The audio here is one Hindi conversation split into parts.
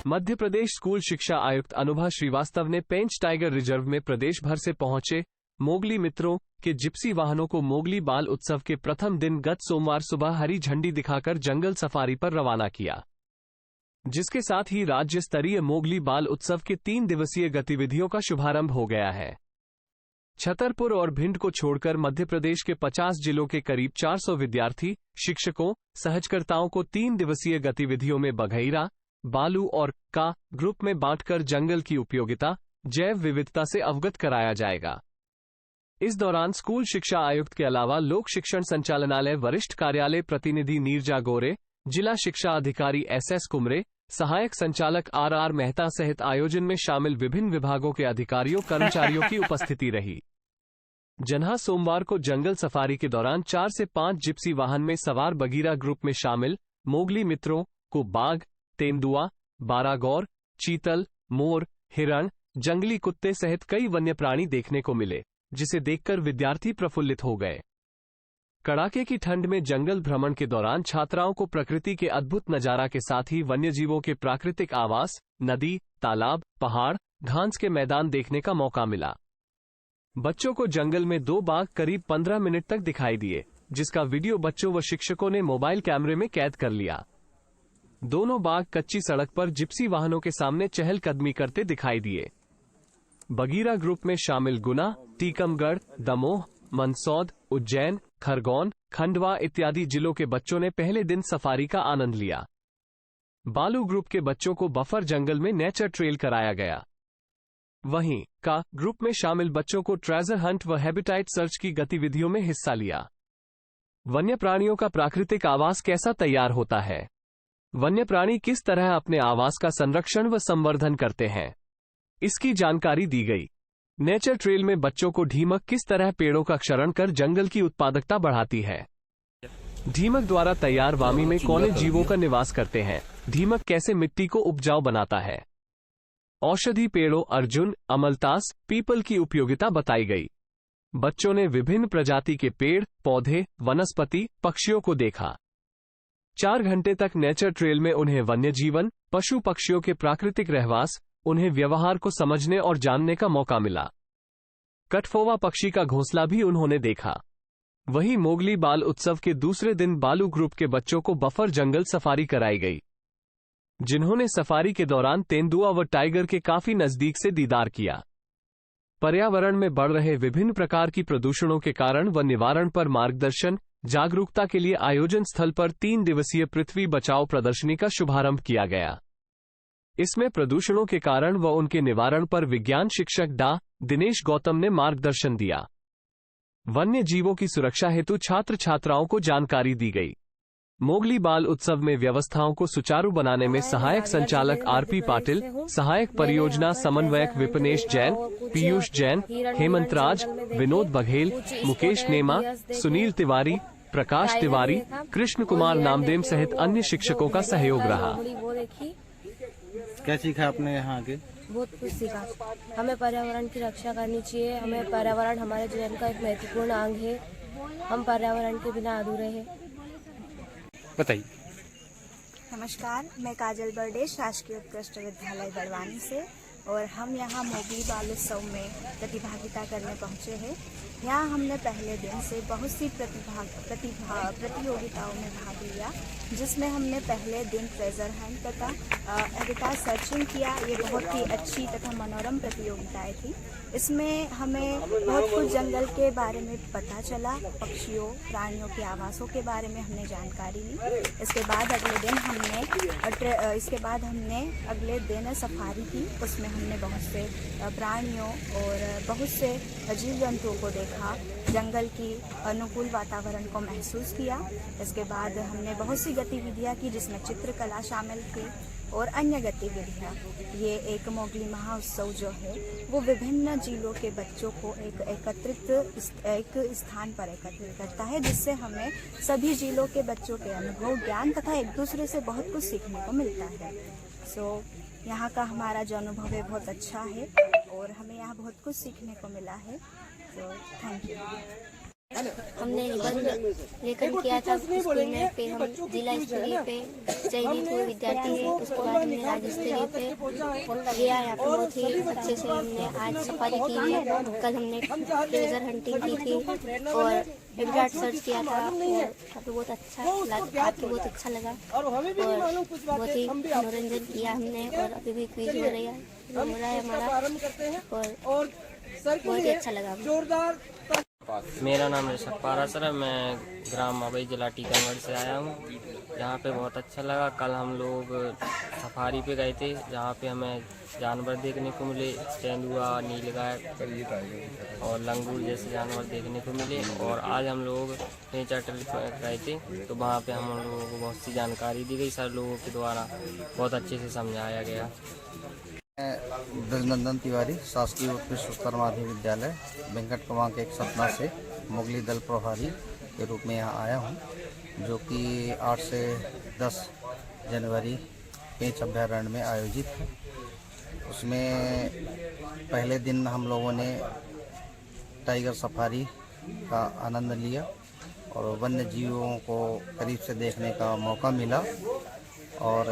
मध्य प्रदेश स्कूल शिक्षा आयुक्त अनुभा श्रीवास्तव ने पेंच टाइगर रिजर्व में प्रदेश भर से पहुंचे मोगली मित्रों के जिप्सी वाहनों को मोगली बाल उत्सव के प्रथम दिन गत सोमवार सुबह हरी झंडी दिखाकर जंगल सफारी पर रवाना किया, जिसके साथ ही राज्य स्तरीय मोगली बाल उत्सव के 3 दिवसीय गतिविधियों का शुभारंभ हो गया है। छतरपुर और भिंड को छोड़कर मध्य प्रदेश के 50 जिलों के करीब 400 विद्यार्थी, शिक्षकों, सहजकर्ताओं को 3 दिवसीय गतिविधियों में बघेइरा, बालू और का ग्रुप में बांटकर जंगल की उपयोगिता, जैव विविधता से अवगत कराया जाएगा। इस दौरान स्कूल शिक्षा आयुक्त के अलावा लोक शिक्षण संचालनालय वरिष्ठ कार्यालय प्रतिनिधि नीरजा गोरे, जिला शिक्षा अधिकारी SS कुमरे, सहायक संचालक RR मेहता सहित आयोजन में शामिल विभिन्न विभागों के अधिकारियों कर्मचारियों की उपस्थिति रही। जहां सोमवार को जंगल सफारी के दौरान 4 से 5 जिप्सी वाहन में सवार बघीरा ग्रुप में शामिल मोगली मित्रों को बाघ, तेंदुआ, बारागौर, चीतल, मोर, हिरण, जंगली कुत्ते सहित कई वन्य प्राणी देखने को मिले, जिसे देखकर विद्यार्थी प्रफुल्लित हो गए। कड़ाके की ठंड में जंगल भ्रमण के दौरान छात्राओं को प्रकृति के अद्भुत नजारा के साथ ही वन्यजीवों के प्राकृतिक आवास, नदी, तालाब, पहाड़, घास के मैदान देखने का मौका मिला। बच्चों को जंगल में 2 बाघ करीब 15 मिनट तक दिखाई दिए, जिसका वीडियो बच्चों व शिक्षकों ने मोबाइल कैमरे में कैद कर लिया। दोनों बाघ कच्ची सड़क पर जिप्सी वाहनों के सामने चहलकदमी करते दिखाई दिए। बघीरा ग्रुप में शामिल गुना, टीकमगढ़, दमोह, मंदसौर, उज्जैन, खरगोन, खंडवा इत्यादि जिलों के बच्चों ने पहले दिन सफारी का आनंद लिया। बालू ग्रुप के बच्चों को बफर जंगल में नेचर ट्रेल कराया गया। वहीं का ग्रुप में शामिल बच्चों को ट्रेजर हंट व हैबिटेट सर्च की गतिविधियों में हिस्सा लिया। वन्य प्राणियों का प्राकृतिक आवास कैसा तैयार होता है? वन्य प्राणी किस तरह अपने आवास का संरक्षण व संवर्धन करते हैं, इसकी जानकारी दी गई। नेचर ट्रेल में बच्चों को ढीमक किस तरह पेड़ों का क्षरण कर जंगल की उत्पादकता बढ़ाती है। ढीमक द्वारा तैयार वामी में कौन जीवों का निवास करते हैं। ढीमक कैसे मिट्टी को उपजाऊ बनाता है। औषधि पेड़ों अर्जुन, अमलतास, पीपल की उपयोगिता बताई गई। बच्चों ने विभिन्न प्रजाति के पेड़, पौधे, वनस्पति, पक्षियों को देखा। 4 घंटे तक नेचर ट्रेल में उन्हें वन्य जीवन, पशु पक्षियों के प्राकृतिक रहवास, उन्हें व्यवहार को समझने और जानने का मौका मिला। कठफोवा पक्षी का घोंसला भी उन्होंने देखा। वहीं मोगली बाल उत्सव के दूसरे दिन बालू ग्रुप के बच्चों को बफर जंगल सफारी कराई गई, जिन्होंने सफारी के दौरान तेंदुआ व टाइगर के काफी नजदीक से दीदार किया। पर्यावरण में बढ़ रहे विभिन्न प्रकार की प्रदूषणों के कारण व निवारण पर मार्गदर्शन, जागरूकता के लिए आयोजन स्थल पर 3 दिवसीय पृथ्वी बचाओ प्रदर्शनी का शुभारंभ किया गया। इसमें प्रदूषणों के कारण व उनके निवारण पर विज्ञान शिक्षक डॉ. दिनेश गौतम ने मार्गदर्शन दिया। वन्य जीवों की सुरक्षा हेतु छात्र छात्राओं को जानकारी दी गई। मोगली बाल उत्सव में व्यवस्थाओं को सुचारू बनाने में सहायक संचालक RP पाटिल, सहायक परियोजना समन्वयक विपनेश जैन, पीयूष जैन, हेमंत राज, विनोद बघेल, मुकेश नेमा, सुनील तिवारी, प्रकाश तिवारी, कृष्ण कुमार नामदेव सहित अन्य शिक्षकों का सहयोग रहा। क्या सीखा आपने यहाँ आके? बहुत कुछ सीखा। हमें पर्यावरण की रक्षा करनी चाहिए। हमें पर्यावरण हमारे जीवन का एक महत्वपूर्ण अंग है। हम पर्यावरण के बिना अधूरे हैं। बताइए। नमस्कार, मैं काजल बर्डे, शासकीय उत्कृष्ट विद्यालय बड़वानी से, और हम यहाँ मोगली बाल उत्सव में प्रतिभागिता करने पहुँचे हैं। यहाँ हमने पहले दिन से बहुत सी प्रतियोगिताओं में भाग लिया, जिसमें हमने पहले दिन ट्रेजर हंट तथा हैबिटेट सर्चिंग किया। ये बहुत ही अच्छी तथा मनोरम प्रतियोगिताएं थी। इसमें हमें बहुत कुछ जंगल के बारे में पता चला, पक्षियों, प्राणियों के आवासों के बारे में हमने जानकारी ली। इसके बाद अगले दिन सफारी की। उसमें हमने बहुत से प्राणियों और बहुत से जीव जंतुओं को देखा, जंगल की अनुकूल वातावरण को महसूस किया। इसके बाद हमने बहुत सी गतिविधियां की, जिसमें चित्रकला शामिल थी और अन्य गतिविधियां। ये एक मोगली महोत्सव जो है वो विभिन्न जिलों के बच्चों को एक स्थान पर एकत्रित करता है, जिससे हमें सभी जिलों के बच्चों के अनुभव, ज्ञान तथा एक दूसरे से बहुत कुछ सीखने को मिलता है। यहाँ का हमारा जो अनुभव है बहुत अच्छा है और हमें यहाँ बहुत कुछ सीखने को मिला है। Thank you. हमने निबंध लेखन किया था स्कूल में, फिर हम जिला स्तरीय पे चयनित हुए विद्यार्थी हैं। उसके बाद हमने राज्य स्तरीय पे गया। यहाँ पे बहुत ही अच्छे से हमने आज सफारी की है। कल हमने ट्रेजर हंटिंग की थी और हैबिटेट सर्च किया था और यहाँ पे बहुत अच्छा लगा, आपको बहुत अच्छा लगा और बहुत ही मनोरंजन किया हमने। और अभी भी क्विज हो रहा है हमारा और बहुत ही अच्छा लगा। मेरा नाम ऋषभ पारासर है। मैं ग्राम मवई जिला टीकमगढ़ से आया हूँ। यहाँ पे बहुत अच्छा लगा। कल हम लोग सफारी पे गए थे जहाँ पे हमें जानवर देखने को मिले, तेंदुआ, नीलगाय और लंगूर जैसे जानवर देखने को मिले। और आज हम लोग नेचर ट्रिप पर गए थे तो वहाँ पे हम लोगों को बहुत सी जानकारी दी गई, सर लोगों के द्वारा बहुत अच्छे से समझाया गया। ब्रजनंदन तिवारी, शासकीय उत्कृष्ट उत्तर माध्यमिक विद्यालय वेंकट क्रमांक 1 सतना से मुगली दल प्रभारी के रूप में यहाँ आया हूँ, जो कि 8 से 10 जनवरी पेंच अभ्यारण्य में आयोजित है। उसमें पहले दिन हम लोगों ने टाइगर सफारी का आनंद लिया और वन्य जीवों को करीब से देखने का मौका मिला। और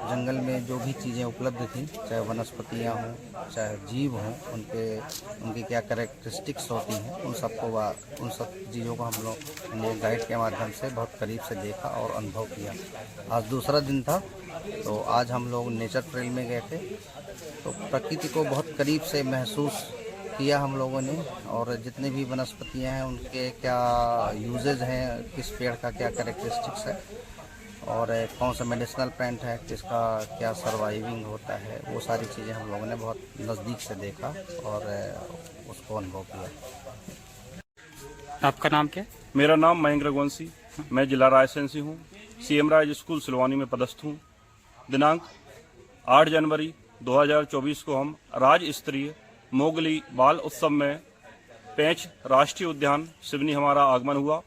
जंगल में जो भी चीज़ें उपलब्ध थीं, चाहे वनस्पतियाँ हों, चाहे जीव हों, उनकी क्या कैरेक्टरिस्टिक्स होती हैं, उन सब चीज़ों को हम लोग ने गाइड के माध्यम से बहुत करीब से देखा और अनुभव किया। आज दूसरा दिन था तो आज हम लोग नेचर ट्रेल में गए थे, तो प्रकृति को बहुत करीब से महसूस किया हम लोगों ने। और जितने भी वनस्पतियाँ हैं उनके क्या यूजेज हैं, किस पेड़ का क्या कैरेक्टरिस्टिक्स है और कौन सा मेडिसिनल प्लांट है, किसका क्या सर्वाइविंग होता है, वो सारी चीज़ें हम लोगों ने बहुत नज़दीक से देखा और उसको अनुभव किया। आपका नाम क्या है? मेरा नाम महेंद्र रघुवंशी, मैं जिला रायसेन से हूँ। सीएम राज स्कूल सिलवानी में पदस्थ हूँ। दिनांक 8 जनवरी 2024 को हम राज्य स्तरीय मोगली बाल उत्सव में पेंच राष्ट्रीय उद्यान सिवनी हमारा आगमन हुआ।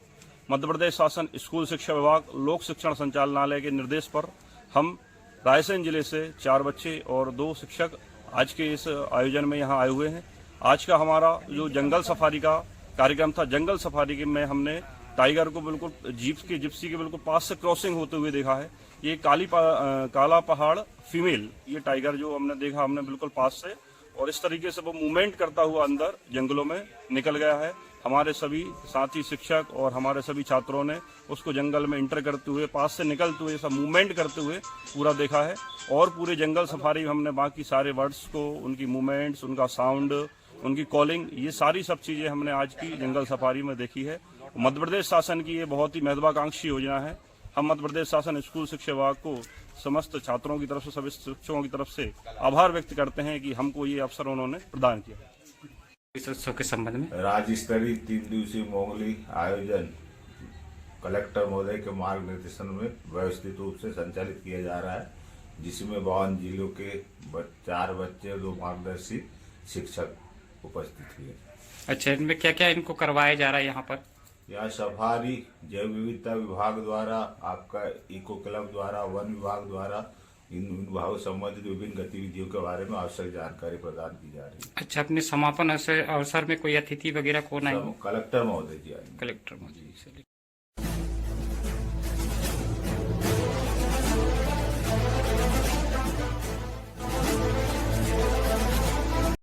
मध्य प्रदेश शासन स्कूल शिक्षा विभाग लोक शिक्षण संचालनालय के निर्देश पर हम रायसेन जिले से 4 बच्चे और 2 शिक्षक आज के इस आयोजन में यहाँ आए हुए हैं। आज का हमारा जो जंगल सफारी का कार्यक्रम था, जंगल सफारी के में हमने टाइगर को बिल्कुल जिप्सी के बिल्कुल पास से क्रॉसिंग होते हुए देखा है। ये काला पहाड़ फीमेल ये टाइगर जो हमने देखा, हमने बिल्कुल पास से, और इस तरीके से वो मूवमेंट करता हुआ अंदर जंगलों में निकल गया है। हमारे सभी साथी शिक्षक और हमारे सभी छात्रों ने उसको जंगल में इंटर करते हुए, पास से निकलते हुए, सब मूवमेंट करते हुए पूरा देखा है। और पूरे जंगल सफारी में हमने बाकी सारे बर्ड्स को, उनकी मूवमेंट्स, उनका साउंड, उनकी कॉलिंग, ये सारी सब चीज़ें हमने आज की जंगल सफारी में देखी है। मध्य प्रदेश शासन की ये बहुत ही महत्वाकांक्षी योजना है। हम मध्य प्रदेश शासन स्कूल शिक्षा विभाग को समस्त छात्रों की तरफ से, सभी शिक्षकों की तरफ से आभार व्यक्त करते हैं कि हमको ये अवसर उन्होंने प्रदान किया। इस उत्सव के संबंध में राज्य स्तरीय 3 दिवसीय मोगली आयोजन कलेक्टर महोदय के मार्गदर्शन में व्यवस्थित रूप से संचालित किया जा रहा है, जिसमें 52 जिलों के 4 बच्चे और 2 मार्गदर्शी शिक्षक उपस्थित हुए। अच्छा, इनमें क्या क्या इनको करवाया जा रहा है यहाँ पर? यहाँ सफारी जैव विविधता विभाग द्वारा, आपका इको क्लब द्वारा, वन विभाग द्वारा इन विभागों संबंधित विभिन्न गतिविधियों के बारे में आवश्यक जानकारी प्रदान की जा रही है। अच्छा, अपने समापन अवसर में कोई अतिथि वगैरह कौन आए? कलेक्टर महोदय जी आएंगे। कलेक्टर महोदय।